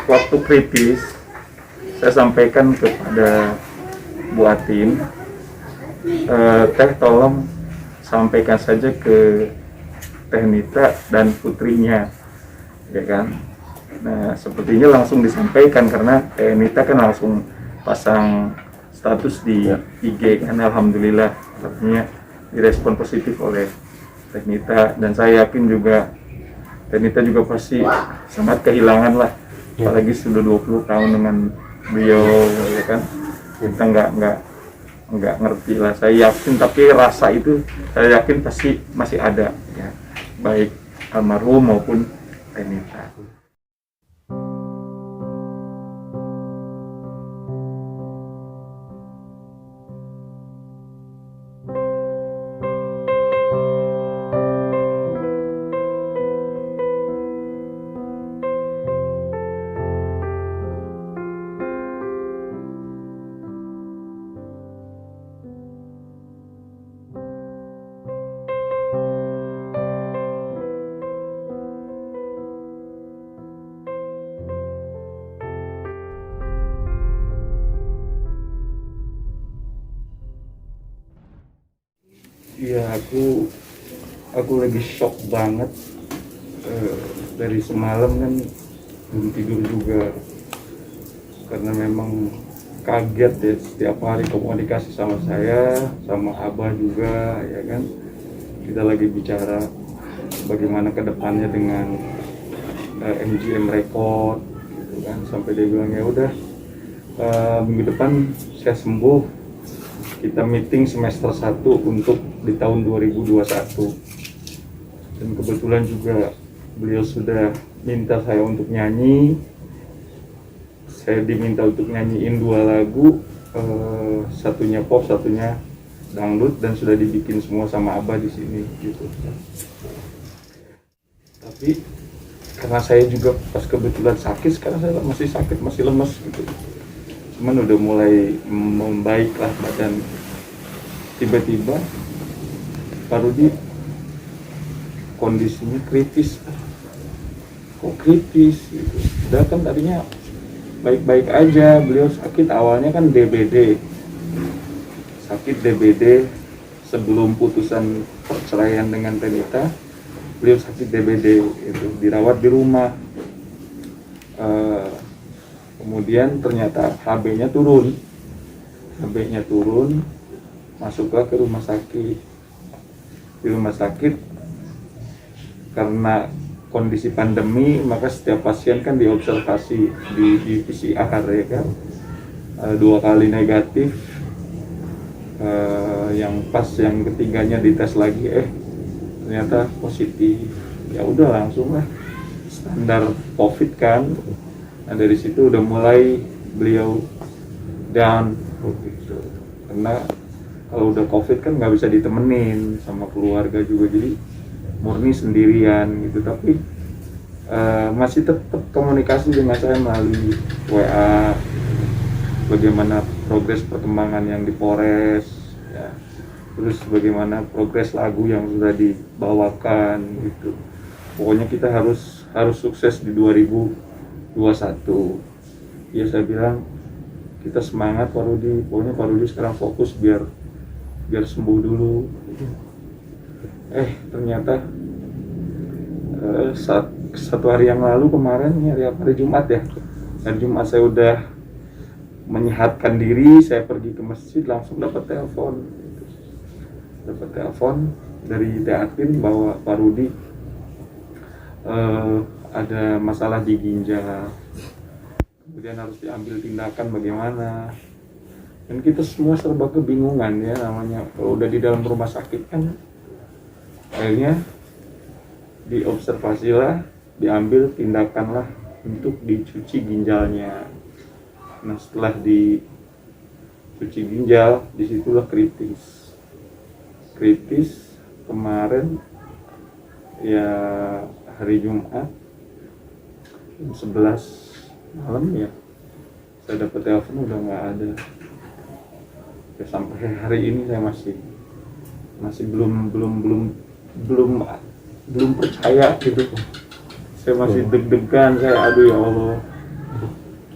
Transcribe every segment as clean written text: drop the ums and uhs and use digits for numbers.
waktu kritis saya sampaikan kepada Bu Atin, Teh tolong sampaikan saja ke Teh Nita dan putrinya, ya kan. Nah, sepertinya langsung disampaikan karena Teh Nita kan langsung pasang status di IG kan, alhamdulillah artinya direspon positif oleh Teh Nita, dan saya yakin juga Teh Nita juga pasti sangat kehilangan lah, apalagi sudah 20 tahun dengan beliau, ya kan. Kita nggak ngerti lah, saya yakin, tapi rasa itu saya yakin pasti masih ada ya, baik almarhum maupun Teh Nita. Iya, aku lagi shock banget. Dari semalam kan belum tidur juga karena memang kaget ya, setiap hari komunikasi sama saya, sama Abah juga, ya kan. Kita lagi bicara bagaimana kedepannya dengan MGM Record, gitu kan. Sampai dia bilang ya udah, minggu depan saya sembuh, kita meeting semester 1 untuk di tahun 2021. Dan kebetulan juga beliau sudah minta saya untuk nyanyi. Saya diminta untuk nyanyiin 2 lagu, satunya pop, satunya dangdut, dan sudah dibikin semua sama Abah di sini gitu. Tapi karena saya juga pas kebetulan sakit, sekarang saya masih sakit, masih lemes gitu. Cuman udah mulai membaik lah badan. Tiba-tiba Pak Rudi kondisinya kritis. Kok kritis gitu? Udah kan tadinya baik-baik aja, beliau sakit awalnya kan DBD. Sakit DBD sebelum putusan perceraian dengan Teh Nita, beliau sakit DBD itu, dirawat di rumah. Kemudian ternyata HB-nya turun, masuklah ke rumah sakit. Di rumah sakit karena kondisi pandemi, maka setiap pasien kan diobservasi di PCR, ya kan. 2 kali negatif, yang pas yang ketiganya dites lagi, ternyata positif. Ya udah langsung lah, standar COVID kan. Nah dari situ udah mulai beliau down gitu. Karena kalau udah COVID kan nggak bisa ditemenin sama keluarga juga, jadi murni sendirian gitu. Tapi masih tetap komunikasi dengan saya melalui WA, bagaimana progres perkembangan yang di Polres, ya. Terus bagaimana progres lagu yang sudah dibawakan gitu. Pokoknya kita harus sukses di 2021. Ya saya bilang kita semangat Pak Rudi, pokoknya Pak Rudi sekarang fokus biar sembuh dulu. Ternyata satu hari yang lalu kemarin, hari Jumat ya, hari Jumat saya udah menyehatkan diri, saya pergi ke masjid, langsung dapat telepon dari Teh Atin bahwa Pak Rudi ada masalah di ginjal, kemudian harus diambil tindakan bagaimana. Dan kita semua serba kebingungan ya, namanya kalau udah di dalam rumah sakit kan. Akhirnya diobservasilah, diambil tindakanlah untuk dicuci ginjalnya. Nah setelah dicuci ginjal, disitulah kritis kemarin ya, hari Jumat jam 11 malam ya, saya dapat telepon udah nggak ada. Ya, sampai hari ini saya masih belum percaya gitu. Saya masih deg-degan, saya aduh ya Allah,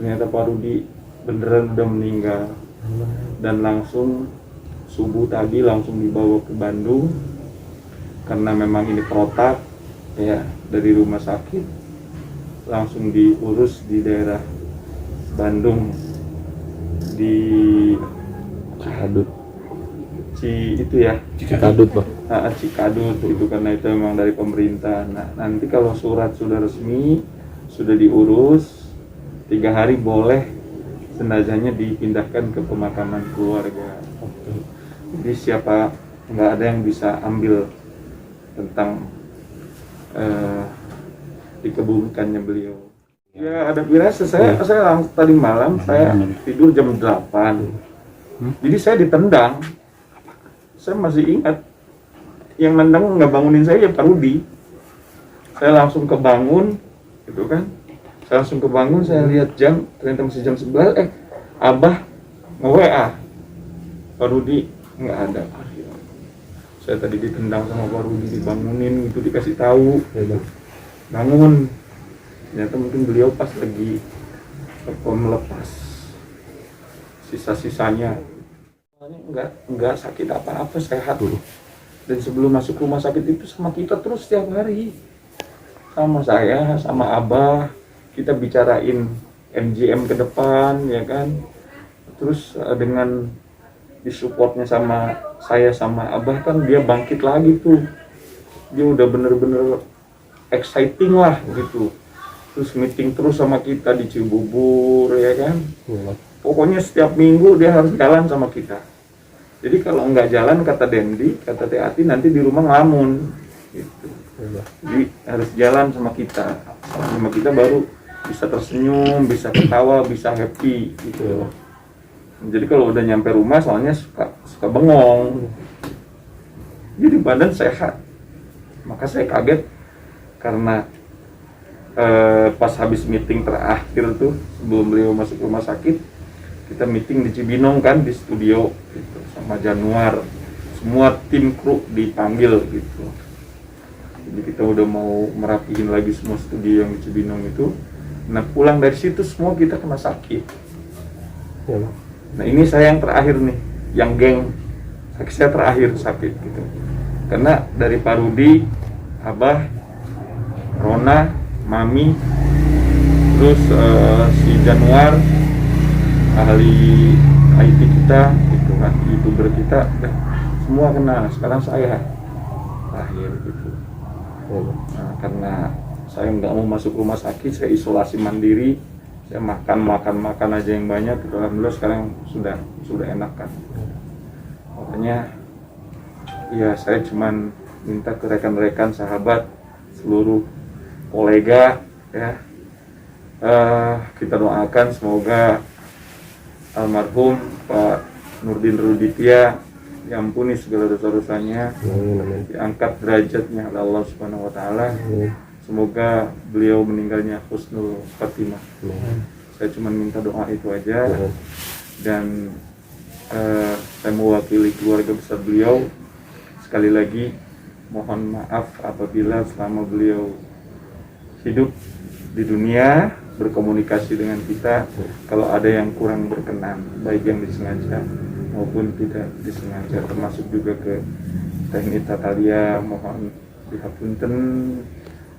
ternyata Pak Rudi beneran udah meninggal. Dan langsung subuh tadi langsung dibawa ke Bandung karena memang ini protap ya, dari rumah sakit langsung diurus di daerah Bandung di Cikadut. itu ya, Cikadut, Pak. Cikadut itu, karena itu memang dari pemerintah. Nah, nanti kalau surat sudah resmi, sudah diurus, 3 hari boleh jenazahnya dipindahkan ke pemakaman keluarga. Jadi siapa, nggak ada yang bisa ambil tentang dikebumikannya beliau. Ya ada firasat, saya tadi malam saya tidur jam 8. Jadi saya ditendang. Saya masih ingat, yang nendang nggak bangunin saya ya Pak Rudi. Saya langsung kebangun, gitu kan. Saya langsung kebangun, saya lihat jam, ternyata masih jam 11. Abah nge-WA, Pak Rudi nggak ada. Saya tadi ditendang sama Pak Rudi, dibangunin gitu, dikasih tahu, bangun. Ternyata mungkin beliau pas lagi melepas sisa-sisanya. Nggak sakit apa-apa, sehat. Dan sebelum masuk rumah sakit itu sama kita terus setiap hari, sama saya, sama Abah, kita bicarain MGM ke depan, ya kan. Terus dengan disupportnya sama saya sama Abah, kan dia bangkit lagi tuh. Dia udah bener-bener exciting lah gitu. Terus meeting terus sama kita di Cibubur, ya kan. Pokoknya setiap minggu dia harus jalan sama kita. Jadi kalau nggak jalan, kata Dendi, kata Teh Ati, nanti di rumah ngelamun gitu. Jadi harus jalan sama kita. Sama kita baru bisa tersenyum, bisa ketawa, bisa happy gitu. Jadi kalau udah nyampe rumah soalnya suka bengong. Jadi badan sehat. Maka saya kaget karena pas habis meeting terakhir tuh sebelum beliau masuk rumah sakit, kita meeting di Cibinong kan, di studio gitu, sama Januar. Semua tim kru dipanggil gitu. Jadi kita udah mau merapihin lagi semua studio yang di Cibinong itu. Nah pulang dari situ semua kita kena sakit. Nah ini saya yang terakhir nih, yang geng saya terakhir sakit gitu. Karena dari Pak Rudi, Abah, Rona, Mami, terus si Januar, ahli IT kita, gitu kan, YouTuber kita, semua kena. Sekarang saya terakhir gitu. Nah, karena saya nggak mau masuk rumah sakit, saya isolasi mandiri, saya makan aja yang banyak. Alhamdulillah sekarang sudah enak kan. Makanya ya saya cuman minta ke rekan-rekan, sahabat, seluruh kolega ya, kita doakan semoga almarhum Pak Nurdin Ruditya diampuni segala dosa-dosanya, diangkat derajatnya oleh Allah Subhanahu wa taala. Semoga beliau meninggalnya husnul khatimah. Saya cuma minta doa itu aja. Dan saya mewakili keluarga besar beliau, sekali lagi mohon maaf apabila selama beliau hidup di dunia berkomunikasi dengan kita, kalau ada yang kurang berkenan, baik yang disengaja maupun tidak disengaja, termasuk juga ke Teknik Tatalia, mohon dihapunten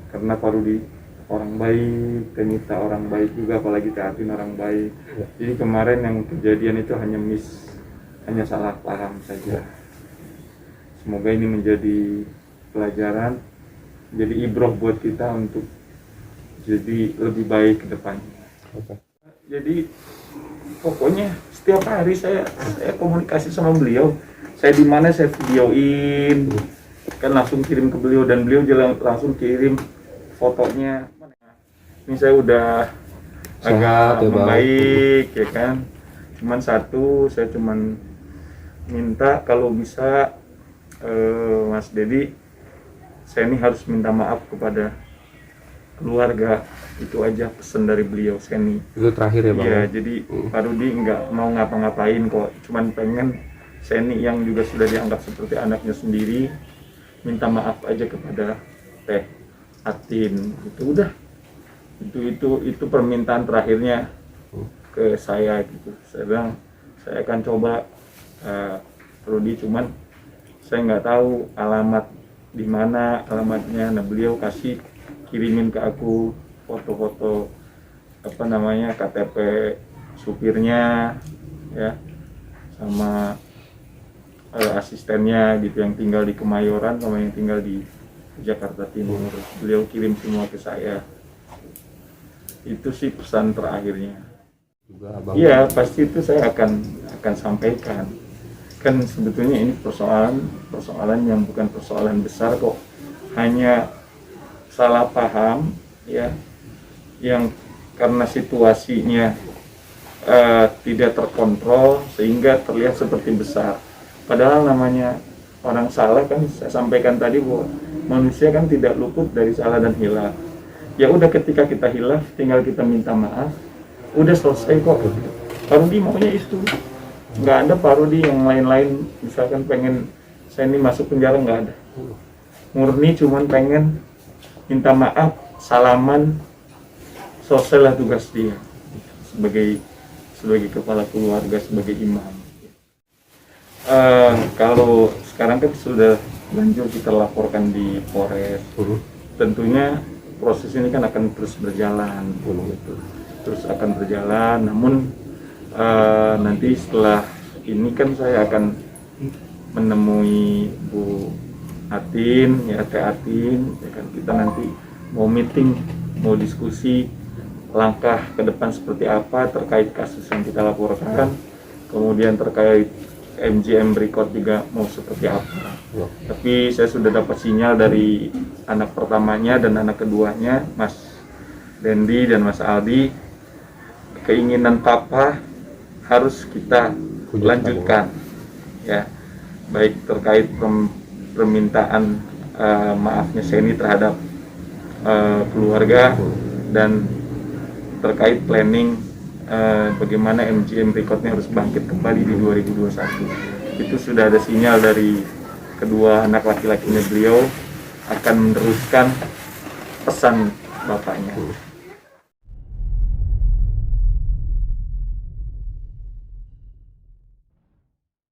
karena Pak Rudi orang baik, Tenita orang baik juga, apalagi Teatin orang baik. Jadi kemarin yang kejadian itu hanya salah paham saja. Semoga ini menjadi pelajaran, jadi ibroh buat kita untuk jadi lebih baik ke depannya. Jadi pokoknya setiap hari saya komunikasi sama beliau. Saya di mana saya videoin, kan langsung kirim ke beliau, dan beliau langsung kirim fotonya. Ini saya udah agak membaik ya kan. Cuman satu, saya cuman minta kalau bisa Mas Dedi, saya ini harus minta maaf kepada keluarga. Itu aja pesan dari beliau, Seni. Itu terakhir ya Bang? Iya, jadi Pak Rudi nggak mau ngapa-ngapain kok, cuman pengen Seni yang juga sudah dianggap seperti anaknya sendiri, minta maaf aja kepada Teh Atin. Itu udah, itu permintaan terakhirnya ke saya gitu. Saya bilang saya akan coba Rudi, cuman saya nggak tahu alamat di mana alamatnya. Nah beliau kirimin ke aku foto-foto KTP supirnya ya, sama asistennya gitu yang tinggal di Kemayoran sama yang tinggal di Jakarta Timur. Beliau kirim semua ke saya. Itu sih pesan terakhirnya. Iya, pasti itu saya akan sampaikan. Kan sebetulnya ini persoalan yang bukan persoalan besar kok. Hanya salah paham ya, yang karena situasinya tidak terkontrol sehingga terlihat seperti besar. Padahal namanya orang salah kan, saya sampaikan tadi bahwa manusia kan tidak luput dari salah dan hilaf. Ya udah, ketika kita hilaf tinggal kita minta maaf, udah selesai kok. Pak Rudi maunya itu, nggak ada Pak Rudi yang lain-lain, misalkan pengen saya ini masuk penjara, nggak ada. Murni cuman pengen minta maaf, salaman, selesailah tugas dia sebagai kepala keluarga, sebagai imam. Kalau sekarang kan sudah lanjut kita laporkan di Polres, tentunya proses ini kan akan terus berjalan, gitu. Terus akan berjalan. Namun nanti setelah ini kan saya akan menemui Bu Atin, ya Teh Atin, ya kan, kita nanti mau meeting, mau diskusi langkah ke depan seperti apa terkait kasus yang kita laporkan, kemudian terkait MGM Record juga mau seperti apa. Tapi saya sudah dapat sinyal dari anak pertamanya dan anak keduanya, Mas Dendi dan Mas Aldi, keinginan Papa harus kita lanjutkan, ya, baik terkait permintaan maafnya Seni terhadap keluarga dan terkait planning bagaimana MGM Recordnya harus bangkit kembali di 2021. Itu sudah ada sinyal dari kedua anak laki-lakinya beliau akan meneruskan pesan bapaknya.